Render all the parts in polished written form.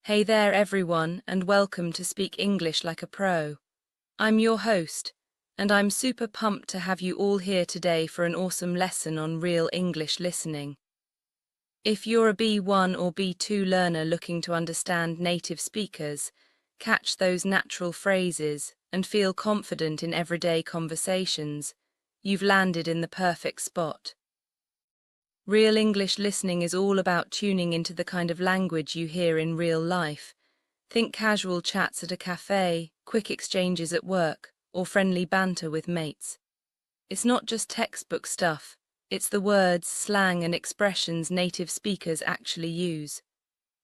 Hey there everyone, and welcome to Speak English Like a Pro. I'm your host, and I'm super pumped to have you all here today for an awesome lesson on real English listening. If you're a B1 or B2 learner looking to understand native speakers, catch those natural phrases, and feel confident in everyday conversations, you've landed in the perfect spot. Real English listening is all about tuning into the kind of language you hear in real life. Think casual chats at a cafe, quick exchanges at work, or friendly banter with mates. It's not just textbook stuff, it's the words, slang, and expressions native speakers actually use.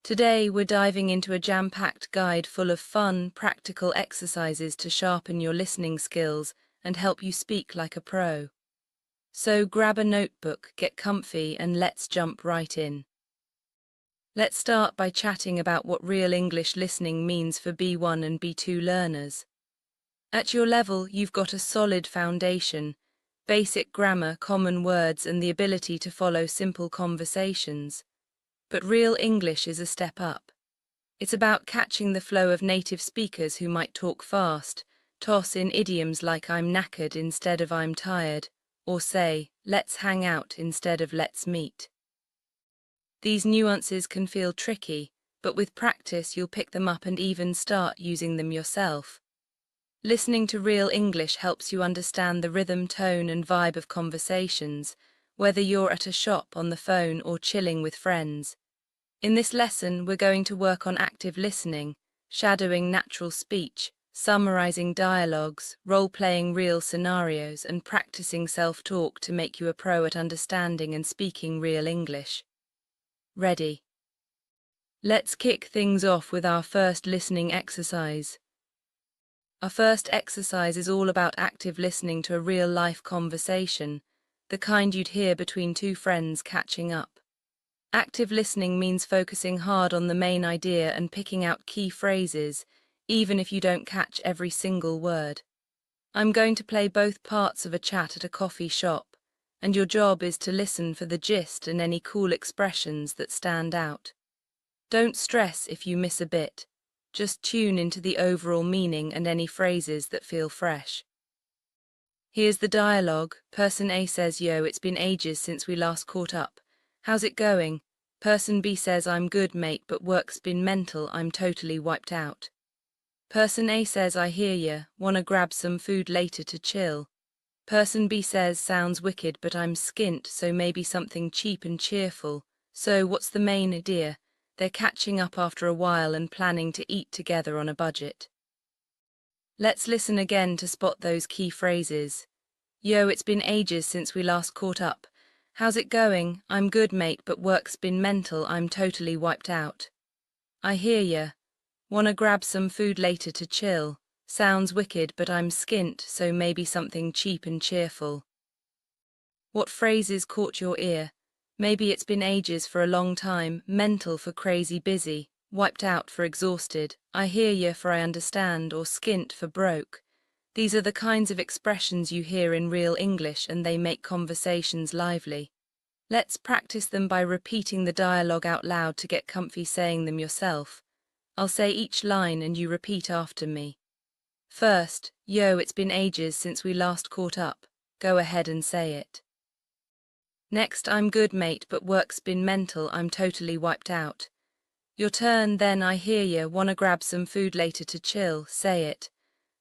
Today, we're diving into a jam-packed guide full of fun, practical exercises to sharpen your listening skills and help you speak like a pro. So grab a notebook, get comfy, and let's jump right in. Let's start by chatting about what real English listening means for B1 and B2 learners. At your level, you've got a solid foundation, basic grammar, common words, and the ability to follow simple conversations. But real English is a step up. It's about catching the flow of native speakers who might talk fast, toss in idioms like "I'm knackered" instead of "I'm tired," or say, "let's hang out" instead of "let's meet." These nuances can feel tricky, but with practice you'll pick them up and even start using them yourself. Listening to real English helps you understand the rhythm, tone, and vibe of conversations, whether you're at a shop, on the phone, or chilling with friends. In this lesson, we're going to work on active listening, shadowing natural speech, summarizing dialogues, role-playing real scenarios, and practicing self-talk to make you a pro at understanding and speaking real English. Ready? Let's kick things off with our first listening exercise. Our first exercise is all about active listening to a real-life conversation, the kind you'd hear between two friends catching up. Active listening means focusing hard on the main idea and picking out key phrases, even if you don't catch every single word. I'm going to play both parts of a chat at a coffee shop, and your job is to listen for the gist and any cool expressions that stand out. Don't stress if you miss a bit, just tune into the overall meaning and any phrases that feel fresh. Here's the dialogue. Person A says, "Yo, it's been ages since we last caught up. How's it going?" Person B says, "I'm good, mate, but work's been mental, I'm totally wiped out." Person A says, "I hear ya, wanna grab some food later to chill." Person B says, "Sounds wicked, but I'm skint, so maybe something cheap and cheerful." So what's the main idea? They're catching up after a while and planning to eat together on a budget. Let's listen again to spot those key phrases. "Yo, it's been ages since we last caught up. How's it going?" "I'm good, mate, but work's been mental, I'm totally wiped out." "I hear ya. Wanna grab some food later to chill." "Sounds wicked, but I'm skint, so maybe something cheap and cheerful." What phrases caught your ear? Maybe it's been ages for a long time, mental for crazy busy, wiped out for exhausted, "I hear ya" for "I understand," or skint for broke. These are the kinds of expressions you hear in real English, and they make conversations lively. Let's practice them by repeating the dialogue out loud to get comfy saying them yourself. I'll say each line and you repeat after me. First, "Yo, it's been ages since we last caught up." Go ahead and say it. Next, "I'm good, mate, but work's been mental, I'm totally wiped out." Your turn then. "I hear ya, wanna grab some food later to chill." Say it.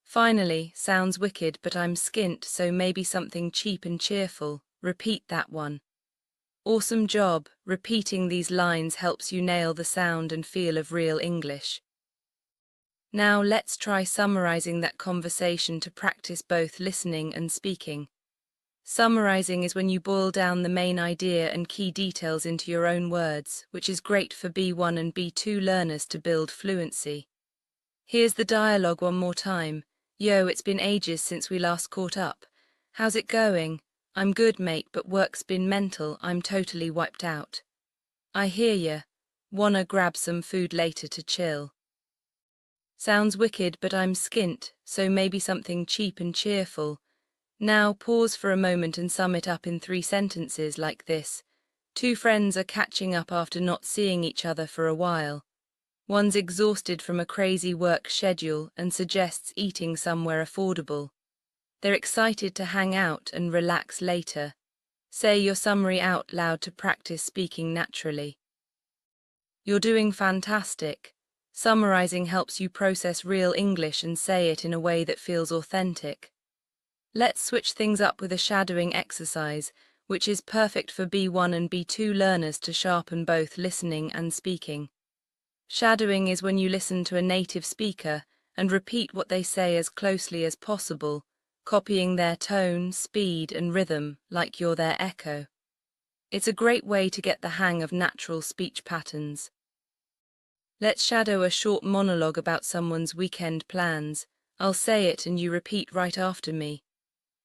Finally, "Sounds wicked, but I'm skint, so maybe something cheap and cheerful." Repeat that one. Awesome job. Repeating these lines helps you nail the sound and feel of real English. Now let's try summarizing that conversation to practice both listening and speaking. Summarizing is when you boil down the main idea and key details into your own words, which is great for B1 and B2 learners to build fluency. Here's the dialogue one more time. "Yo, it's been ages since we last caught up. How's it going?" "I'm good, mate, but work's been mental, I'm totally wiped out." "I hear ya. Wanna grab some food later to chill." "Sounds wicked, but I'm skint, so maybe something cheap and cheerful." Now pause for a moment and sum it up in 3 sentences like this. Two friends are catching up after not seeing each other for a while. One's exhausted from a crazy work schedule and suggests eating somewhere affordable. They're excited to hang out and relax later. Say your summary out loud to practice speaking naturally. You're doing fantastic. Summarizing helps you process real English and say it in a way that feels authentic. Let's switch things up with a shadowing exercise, which is perfect for B1 and B2 learners to sharpen both listening and speaking. Shadowing is when you listen to a native speaker and repeat what they say as closely as possible, copying their tone, speed, and rhythm like you're their echo. It's a great way to get the hang of natural speech patterns. Let's shadow a short monologue about someone's weekend plans. I'll say it and you repeat right after me.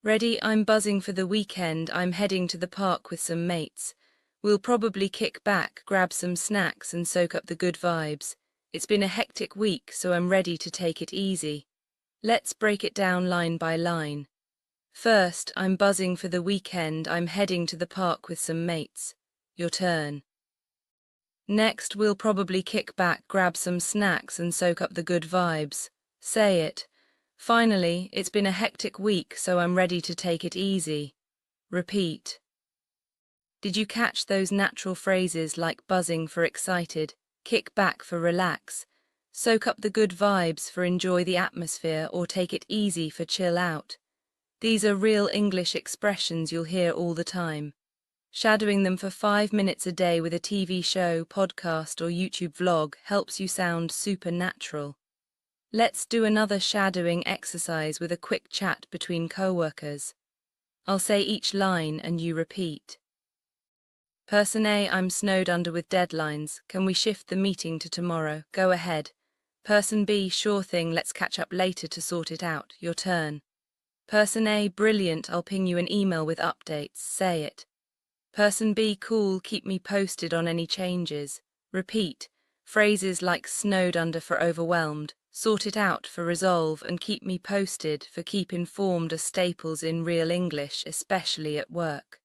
Ready? I'm buzzing for the weekend. I'm heading to the park with some mates. We'll probably kick back, grab some snacks, and soak up the good vibes. It's been a hectic week, so I'm ready to take it easy. Let's break it down line by line. First, I'm buzzing for the weekend. I'm heading to the park with some mates. Your turn. Next, we'll probably kick back, grab some snacks, and soak up the good vibes. Say it. Finally, it's been a hectic week, so I'm ready to take it easy. Repeat. Did you catch those natural phrases like buzzing for excited, kick back for relax, soak up the good vibes for enjoy the atmosphere, or take it easy for chill out? These are real English expressions you'll hear all the time. Shadowing them for 5 minutes a day with a TV show, podcast, or YouTube vlog helps you sound super natural. Let's do another shadowing exercise with a quick chat between co-workers. I'll say each line and you repeat. Person A, I'm snowed under with deadlines. Can we shift the meeting to tomorrow? Go ahead. Person B, sure thing, let's catch up later to sort it out. Your turn. Person A, brilliant, I'll ping you an email with updates. Say it. Person B, cool, keep me posted on any changes. Repeat. Phrases like snowed under for overwhelmed, sort it out for resolve, and keep me posted for keep informed are staples in real English, especially at work.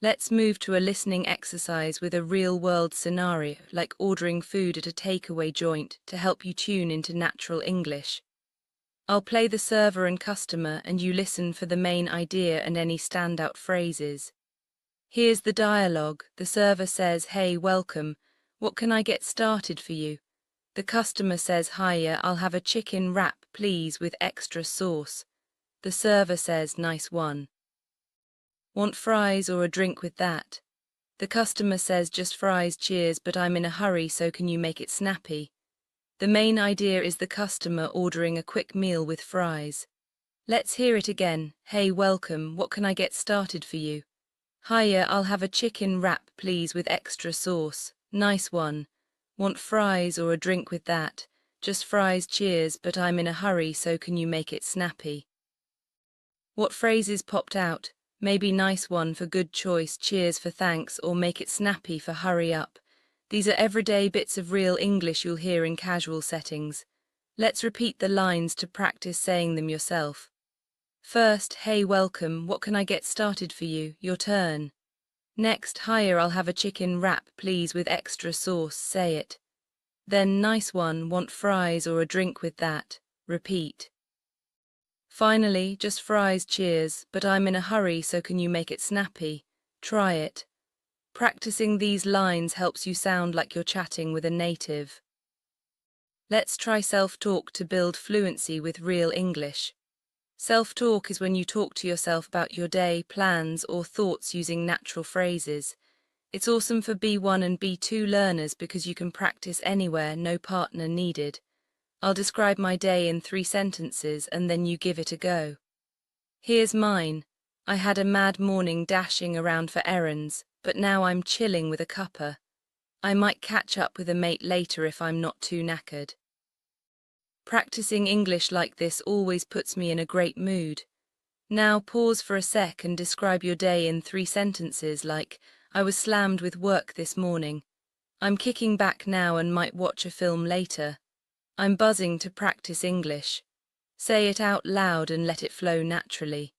Let's move to a listening exercise with a real-world scenario, like ordering food at a takeaway joint, to help you tune into natural English. I'll play the server and customer, and you listen for the main idea and any standout phrases. Here's the dialogue. The server says, "Hey, welcome. What can I get started for you?" The customer says, "Hiya, I'll have a chicken wrap, please, with extra sauce." The server says, "Nice one. Want fries or a drink with that?" The customer says, "Just fries, cheers, but I'm in a hurry, so can you make it snappy?" The main idea is the customer ordering a quick meal with fries. Let's hear it again. "Hey, welcome. What can I get started for you?" "Hiya, I'll have a chicken wrap, please, with extra sauce." "Nice one. Want fries or a drink with that?" "Just fries, cheers, but I'm in a hurry, so can you make it snappy?" What phrases popped out? Maybe "nice one" for good choice, "cheers" for thanks, or "make it snappy" for hurry up. These are everyday bits of real English you'll hear in casual settings. Let's repeat the lines to practice saying them yourself. First, "Hey, welcome. What can I get started for you?" Your turn. Next, "Hiya, I'll have a chicken wrap, please, with extra sauce." Say it. Then, "Nice one. Want fries or a drink with that?" Repeat. Finally, "Just fries, cheers, but I'm in a hurry, so can you make it snappy?" Try it. Practicing these lines helps you sound like you're chatting with a native. Let's try self-talk to build fluency with real English. Self-talk is when you talk to yourself about your day, plans, or thoughts using natural phrases. It's awesome for B1 and B2 learners because you can practice anywhere, no partner needed. I'll describe my day in 3 sentences and then you give it a go. Here's mine. I had a mad morning dashing around for errands, but now I'm chilling with a cuppa. I might catch up with a mate later if I'm not too knackered. Practicing English like this always puts me in a great mood. Now pause for a sec and describe your day in 3 sentences like, "I was slammed with work this morning. I'm kicking back now and might watch a film later. I'm buzzing to practice English." Say it out loud and let it flow naturally.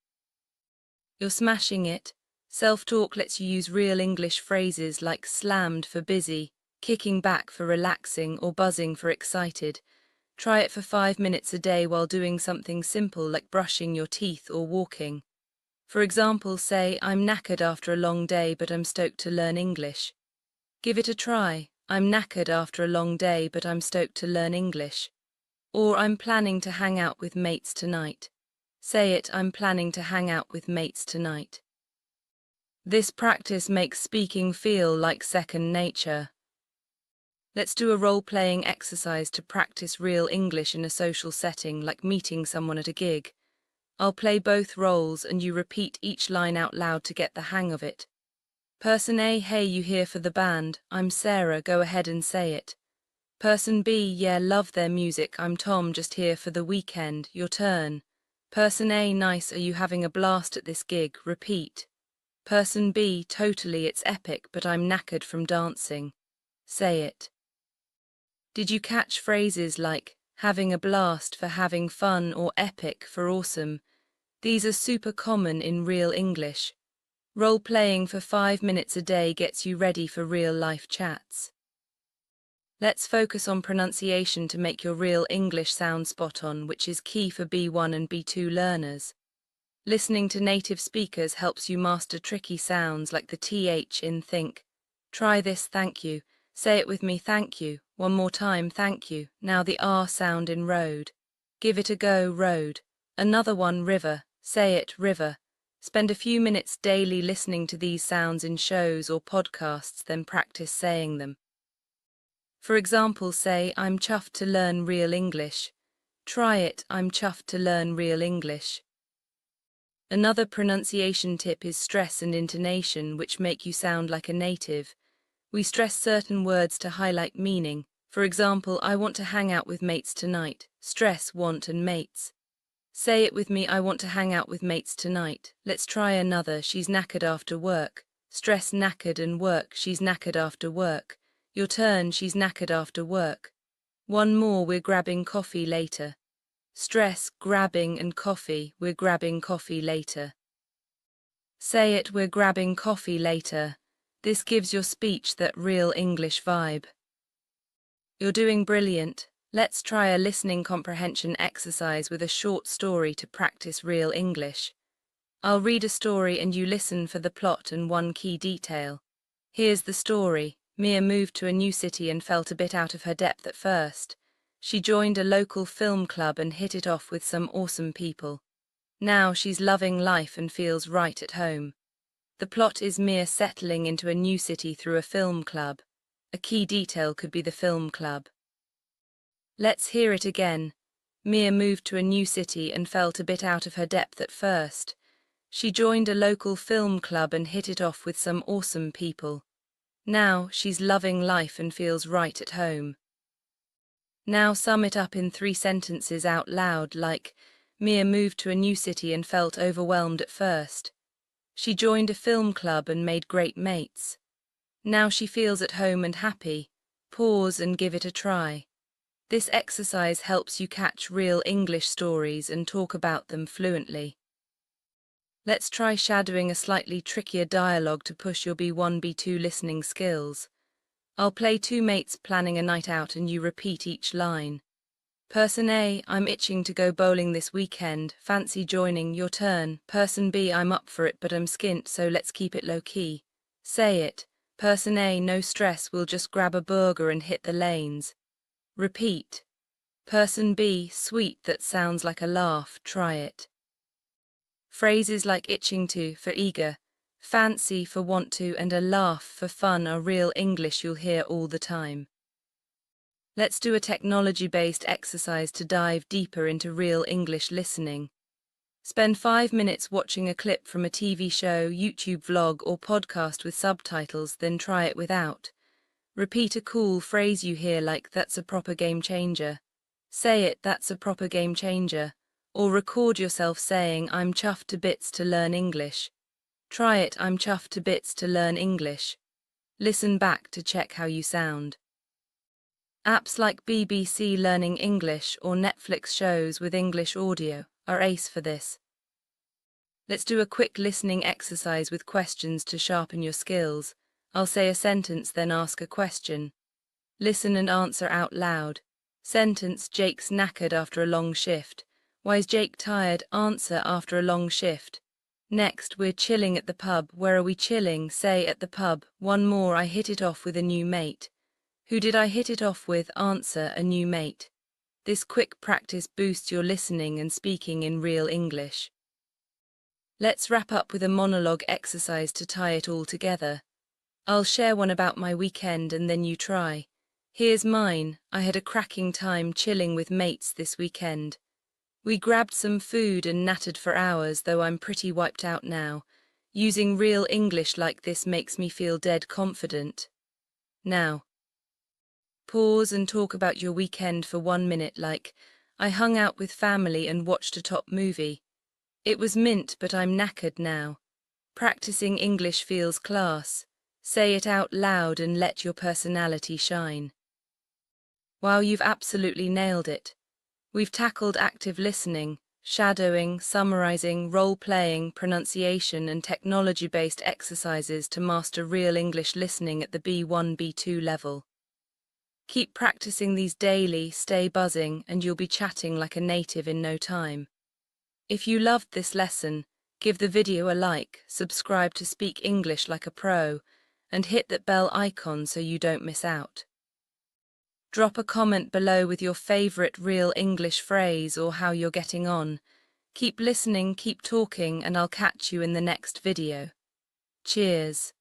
You're smashing it. Self-talk lets you use real English phrases like slammed for busy, kicking back for relaxing, or buzzing for excited. Try it for 5 minutes a day while doing something simple like brushing your teeth or walking. For example, say, I'm knackered after a long day but I'm stoked to learn English. Give it a try. I'm knackered after a long day but I'm stoked to learn English. Or I'm planning to hang out with mates tonight. Say it, I'm planning to hang out with mates tonight. This practice makes speaking feel like second nature. Let's do a role-playing exercise to practice real English in a social setting, like meeting someone at a gig. I'll play both roles and you repeat each line out loud to get the hang of it. Person A, hey, you here for the band? I'm Sarah, go ahead and say it. Person B, yeah, love their music. I'm Tom, just here for the weekend. Your turn. Person A, nice, are you having a blast at this gig? Repeat. Person B, totally, it's epic, but I'm knackered from dancing. Say it. Did you catch phrases like having a blast for having fun or epic for awesome? These are super common in real English. Role-playing for 5 minutes a day gets you ready for real-life chats. Let's focus on pronunciation to make your real English sound spot on, which is key for B1 and B2 learners. Listening to native speakers helps you master tricky sounds like the TH in think. Try this, thank you. Say it with me, thank you. One more time, thank you. Now the R sound in road. Give it a go, road. Another one, river. Say it, river. Spend a few minutes daily listening to these sounds in shows or podcasts, then practice saying them. For example, say, I'm chuffed to learn real English. Try it, I'm chuffed to learn real English. Another pronunciation tip is stress and intonation, which make you sound like a native. We stress certain words to highlight meaning. For example, I want to hang out with mates tonight. Stress, want, and mates. Say it with me, I want to hang out with mates tonight. Let's try another, she's knackered after work. Stress, knackered, and work, she's knackered after work. Your turn, she's knackered after work. One more, we're grabbing coffee later. Stress, grabbing, and coffee, we're grabbing coffee later. Say it, we're grabbing coffee later. This gives your speech that real English vibe. You're doing brilliant. Let's try a listening comprehension exercise with a short story to practice real English. I'll read a story and you listen for the plot and one key detail. Here's the story. Mia moved to a new city and felt a bit out of her depth at first. She joined a local film club and hit it off with some awesome people. Now she's loving life and feels right at home. The plot is Mia settling into a new city through a film club. A key detail could be the film club. Let's hear it again. Mia moved to a new city and felt a bit out of her depth at first. She joined a local film club and hit it off with some awesome people. Now she's loving life and feels right at home. Now sum it up in 3 sentences out loud, like, Mia moved to a new city and felt overwhelmed at first. She joined a film club and made great mates. Now she feels at home and happy. Pause and give it a try. This exercise helps you catch real English stories and talk about them fluently. Let's try shadowing a slightly trickier dialogue to push your B1-B2 listening skills. I'll play 2 mates planning a night out and you repeat each line. Person A, I'm itching to go bowling this weekend, fancy joining, your turn. Person B, I'm up for it but I'm skint, so let's keep it low-key. Say it. Person A, no stress, we'll just grab a burger and hit the lanes. Repeat. Person B, sweet, that sounds like a laugh, try it. Phrases like itching to for eager, fancy for want to, and a laugh for fun are real English you'll hear all the time. Let's do a technology-based exercise to dive deeper into real English listening. Spend 5 minutes watching a clip from a TV show, YouTube vlog, or podcast with subtitles, then try it without. Repeat a cool phrase you hear like, that's a proper game changer. Say it, that's a proper game changer. Or record yourself saying, I'm chuffed to bits to learn English. Try it, I'm chuffed to bits to learn English. Listen back to check how you sound. Apps like BBC Learning English or Netflix shows with English audio are ace for this. Let's do a quick listening exercise with questions to sharpen your skills. I'll say a sentence, then ask a question. Listen and answer out loud. Sentence: Jake's knackered after a long shift. Why is Jake tired? Answer: after a long shift. Next, we're chilling at the pub. Where are we chilling? Say, at the pub. One more: I hit it off with a new mate. Who did I hit it off with? Answer: a new mate. This quick practice boosts your listening and speaking in real English. Let's wrap up with a monologue exercise to tie it all together. I'll share one about my weekend and then you try. Here's mine. I had a cracking time chilling with mates this weekend. We grabbed some food and nattered for hours, though I'm pretty wiped out now. Using real English like this makes me feel dead confident. Now, pause and talk about your weekend for 1 minute like, I hung out with family and watched a top movie. It was mint, but I'm knackered now. Practicing English feels class. Say it out loud and let your personality shine. Wow, you've absolutely nailed it. We've tackled active listening, shadowing, summarizing, role-playing, pronunciation, and technology-based exercises to master real English listening at the B1-B2 level. Keep practicing these daily, stay buzzing, and you'll be chatting like a native in no time. If you loved this lesson, give the video a like, subscribe to Speak English Like a Pro, and hit that bell icon so you don't miss out. Drop a comment below with your favorite real English phrase or how you're getting on. Keep listening, keep talking, and I'll catch you in the next video. Cheers.